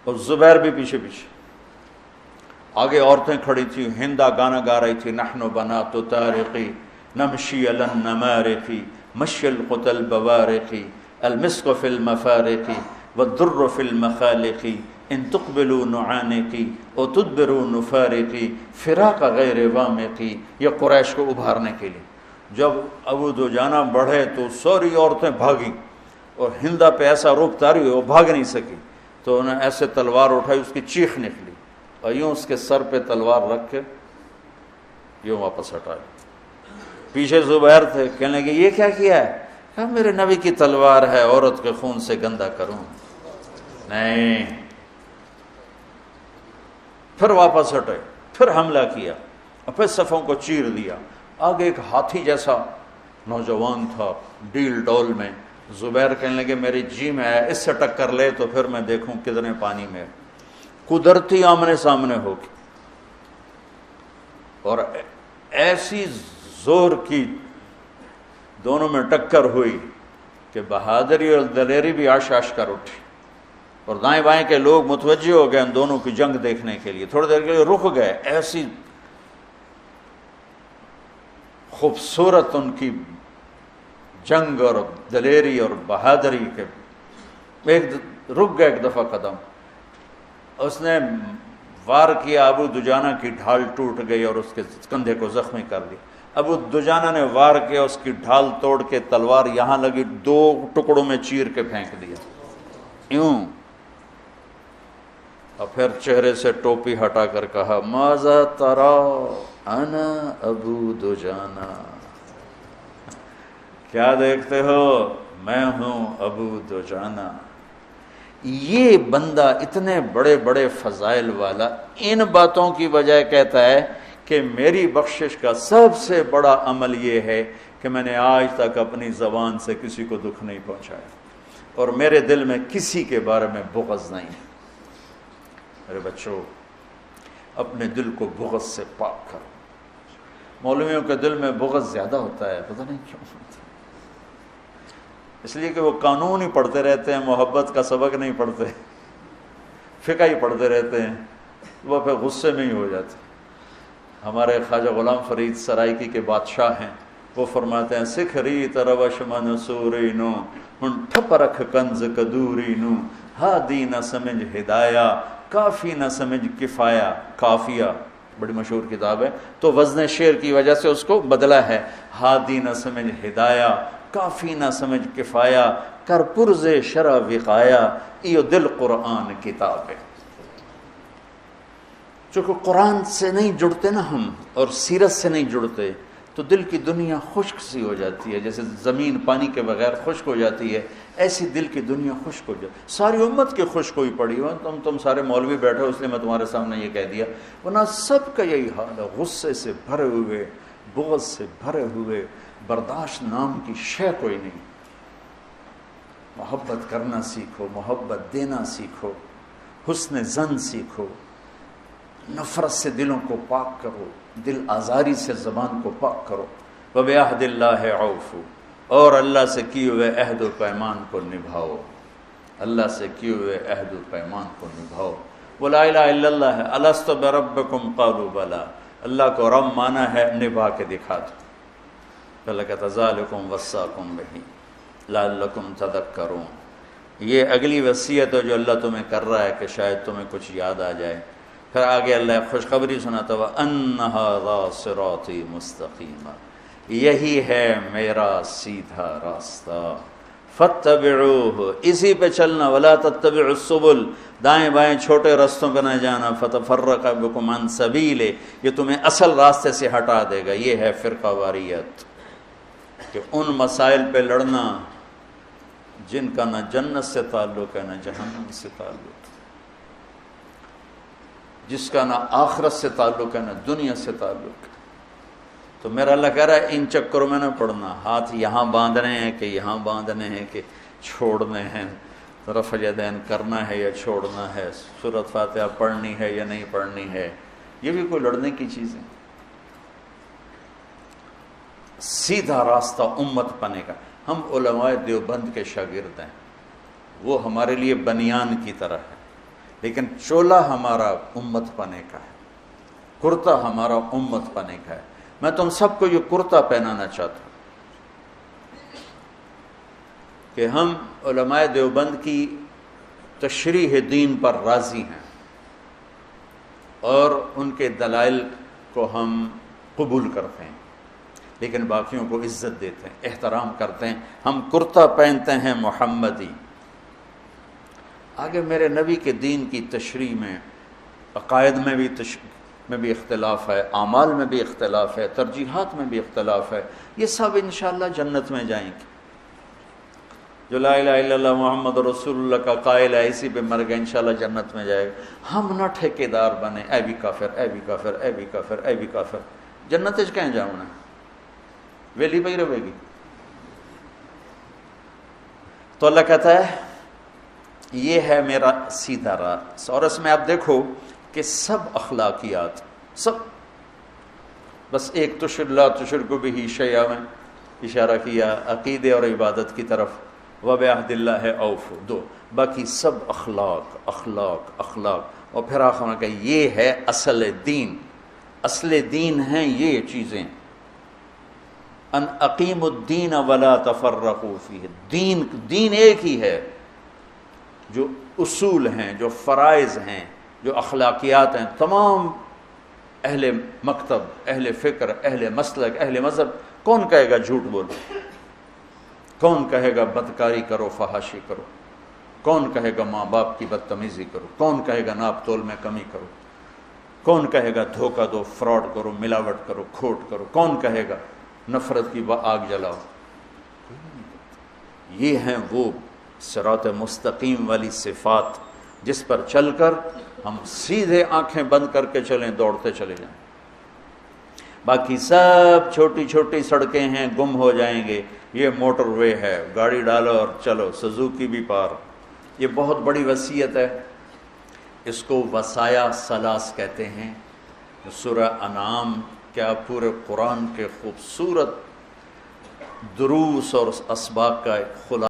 اور زبیر بھی پیچھے پیچھے. آگے عورتیں کھڑی تھیں، ہندا گانا گا رہی تھی، نحن بنات طارقی نمشی علی النمارق مشی القتل بوارقی المسق فی المفارق والدر فی المخالق ان تقبلوا نعانقی او تدبروا نفارقی فراق غیر وامقی. یہ قریش کو ابھارنے کے لیے. جب ابو دجانہ بڑھے تو ساری عورتیں بھاگیں، اور ہندا پہ ایسا روب طاری ہوئی وہ بھاگ نہیں سکی. تو انہیں ایسے تلوار اٹھائی، اس کی چیخ نکلی، اور یوں اس کے سر پہ تلوار رکھ کے یوں واپس ہٹائی. پیچھے زبیر تھے، کہنے لگے یہ کیا کیا ہے؟ کہا میرے نبی کی تلوار ہے، عورت کے خون سے گندا کروں؟ نہیں. پھر واپس ہٹے، پھر حملہ کیا، اور پھر صفوں کو چیر دیا. آگے ایک ہاتھی جیسا نوجوان تھا ڈیل ڈول میں. زبیر کہنے لگے میری جی میں آیا، اس سے ٹکر لے تو پھر میں دیکھوں کتنے پانی میں. قدرتی آمنے سامنے ہوگی، اور ایسی زور کی دونوں میں ٹکر ہوئی کہ بہادری اور دلیری بھی آش کر اٹھی. اور دائیں بائیں کے لوگ متوجہ ہو گئے ان دونوں کی جنگ دیکھنے کے لیے. تھوڑی دیر کے لیے رک گئے. ایسی خوبصورت ان کی جنگ اور دلیری اور بہادری کے رک گئے ایک دفعہ قدم. اس نے وار کیا، ابو دجانہ کی ڈھال ٹوٹ گئی اور اس کے کندھے کو زخمی کر دیا. ابو دجانہ نے وار کیا، اس کی ڈھال توڑ کے تلوار یہاں لگی، 2 ٹکڑوں میں چیر کے پھینک دیا یوں. اور پھر چہرے سے ٹوپی ہٹا کر کہا ماذا ترا انا ابو دجانہ، کیا دیکھتے ہو؟ میں ہوں ابو دجانہ. یہ بندہ اتنے بڑے بڑے فضائل والا ان باتوں کی بجائے کہتا ہے کہ میری بخشش کا سب سے بڑا عمل یہ ہے کہ میں نے آج تک اپنی زبان سے کسی کو دکھ نہیں پہنچایا، اور میرے دل میں کسی کے بارے میں بغض نہیں ہے. میرے بچوں، اپنے دل کو بغض سے پاک کرو. مولویوں کے دل میں بغض زیادہ ہوتا ہے، پتہ نہیں کیوں ہوتا ہے. اس لیے کہ وہ قانون ہی پڑھتے رہتے ہیں، محبت کا سبق نہیں پڑھتے، فقہ ہی پڑھتے رہتے ہیں، وہ پھر غصے میں ہی ہو جاتے. ہمارے خواجہ غلام فرید سرائکی کے بادشاہ ہیں، وہ فرماتے ہیں سکھری تروش من سورینو ہن ٹھپ رکھ کنز کدورینو ہادی نہ سمجھ ہدایہ کافی نہ سمجھ کفایہ کافیہ. بڑی مشہور کتاب ہے، تو وزن شعر کی وجہ سے اس کو بدلا ہے۔ ہادی نہ سمجھ ہدایہ، کافی نہ سمجھ کفایہ، کر پرز شرع وقایا، ایو دل قرآن کتاب ہے۔ چونکہ قرآن سے نہیں جڑتے نا ہم، اور سیرت سے نہیں جڑتے، تو دل کی دنیا خشک سی ہو جاتی ہے، جیسے زمین پانی کے بغیر خشک ہو جاتی ہے، ایسی دل کی دنیا خشک ہو جاتی ہے۔ ساری امت کی خشک ہوئی پڑی ہو، تم سارے مولوی بیٹھے ہو اس لیے میں تمہارے سامنے یہ کہہ دیا، ورنہ سب کا یہی حال ہے، غصے سے بھرے ہوئے، بغض سے بھرے ہوئے، برداشت نام کی شے کوئی نہیں۔ محبت کرنا سیکھو، محبت دینا سیکھو، حسن ظن سیکھو، نفرت سے دلوں کو پاک کرو، دل آزاری سے زبان کو پاک کرو۔ وَبِعَهْدِ اللَّهِ عَوْفُ، اور اللہ سے کیے ہوئے عہد و پیمان کو نبھاؤ، اللہ سے کیے ہوئے عہد و پیمان کو نبھاؤ۔ وَلَا إِلَهَ إِلَّا اللَّهِ أَلَسْتُ بِرَبِّكُمْ قَالُوا بَلَىٰ، اللہ کو رب مانا ہے، نبھا کے دکھا دو۔ اللہ کہتا ذَلِكُمْ وَصَّاكُمْ بِهِ لَعَلَّكُمْ تَذَكَّرُونَ، یہ اگلی وصیت ہے جو اللہ تمہیں کر رہا ہے کہ شاید تمہیں کچھ یاد آ جائے۔ پھر آگے اللہ خوشخبری سناتا ہوا أَنَّ هَذَا صِرَاطِي مُسْتَقِيمًا، یہی ہے میرا سیدھا راستہ، فَاتَّبِعُوهُ، اسی پہ چلنا، وَلَا تَتَّبِعُوا السُّبُلَ، دائیں بائیں چھوٹے رستوں پہ نہ جانا، فَتَفَرَّقَ بِكُمْ عَنْ سَبِيلِهِ، یہ تمہیں اصل راستے سے ہٹا دے گا۔ یہ ہے فرقہ واریت، کہ ان مسائل پہ لڑنا جن کا نہ جنت سے تعلق ہے نہ جہنم سے تعلق، جس کا نہ آخرت سے تعلق ہے نہ دنیا سے تعلق ہے۔ تو میرا اللہ کہہ رہا ہے ان چکروں میں نہ پڑنا، ہاتھ یہاں باندھنے ہیں کہ یہاں باندھنے ہیں کہ چھوڑنے ہیں، رفع یدین کرنا ہے یا چھوڑنا ہے، سورۃ فاتحہ پڑھنی ہے یا نہیں پڑھنی ہے، یہ بھی کوئی لڑنے کی چیز ہے؟ سیدھا راستہ امت پنے کا۔ ہم علماء دیوبند کے شاگرد ہیں، وہ ہمارے لیے بنیان کی طرح ہے، لیکن چولا ہمارا امت پنے کا ہے، کرتا ہمارا امت پنے کا ہے۔ میں تم سب کو یہ کرتا پہنانا چاہتا ہوں کہ ہم علماء دیوبند کی تشریح دین پر راضی ہیں اور ان کے دلائل کو ہم قبول کرتے ہیں، لیکن باقیوں کو عزت دیتے ہیں، احترام کرتے ہیں۔ ہم کرتا پہنتے ہیں محمدی۔ آگے میرے نبی کے دین کی تشریح میں عقائد میں بھی اختلاف ہے، اعمال میں بھی اختلاف ہے، ترجیحات میں بھی اختلاف ہے، یہ سب انشاءاللہ جنت میں جائیں گے۔ جو لا الہ الا اللہ محمد رسول اللہ کا قائل ہے، اسی پہ مر گئے، انشاءاللہ جنت میں جائے گا۔ ہم نہ ٹھیکیدار بنے، اے بھی کافر، اے بھی کافر، اے بھی کافر، اے بھی کافر، جنت اچ کہیں جاؤنا ویلی پہ ہی رہے گی۔ تو اللہ کہتا ہے یہ ہے میرا سیدھا راہ، اور اس میں آپ دیکھو کہ سب اخلاقیات، سب بس ایک لا تشرکوا بہ شیئا میں اشارہ کیا عقیدے اور عبادت کی طرف، وَبِعَهْدِ اللَّهِ أَوْفُوا، دو، باقی سب اخلاق اخلاق اخلاق، اور پھر آخر میں کہ یہ ہے اصل دین، اصل دین ہیں یہ چیزیں، ان اقیموا الدین ولا تفرقوا فیہ، دین ایک ہی ہے، جو اصول ہیں، جو فرائض ہیں، جو اخلاقیات ہیں، تمام اہل مکتب، اہل فکر، اہل مسلک، اہل مذہب، کون کہے گا جھوٹ بولو، کون کہے گا بدکاری کرو، فحاشی کرو، کون کہے گا ماں باپ کی بدتمیزی کرو، کون کہے گا ناپ تول میں کمی کرو، کون کہے گا دھوکہ دو، فراڈ کرو، ملاوٹ کرو، کھوٹ کرو، کون کہے گا نفرت کی آگ جلاؤ؟ یہ ہیں وہ صراط مستقیم والی صفات جس پر چل کر ہم سیدھے آنکھیں بند کر کے چلیں، دوڑتے چلے جائیں۔ باقی سب چھوٹی چھوٹی سڑکیں ہیں، گم ہو جائیں گے، یہ موٹر وے ہے، گاڑی ڈالو اور چلو، سزوکی بھی پار۔ یہ بہت بڑی وصیت ہے، اس کو وصایا ثلاث کہتے ہیں۔ سورہ انعام کیا پورے قرآن کے خوبصورت دروس اور اسباق کا ایک خلاصہ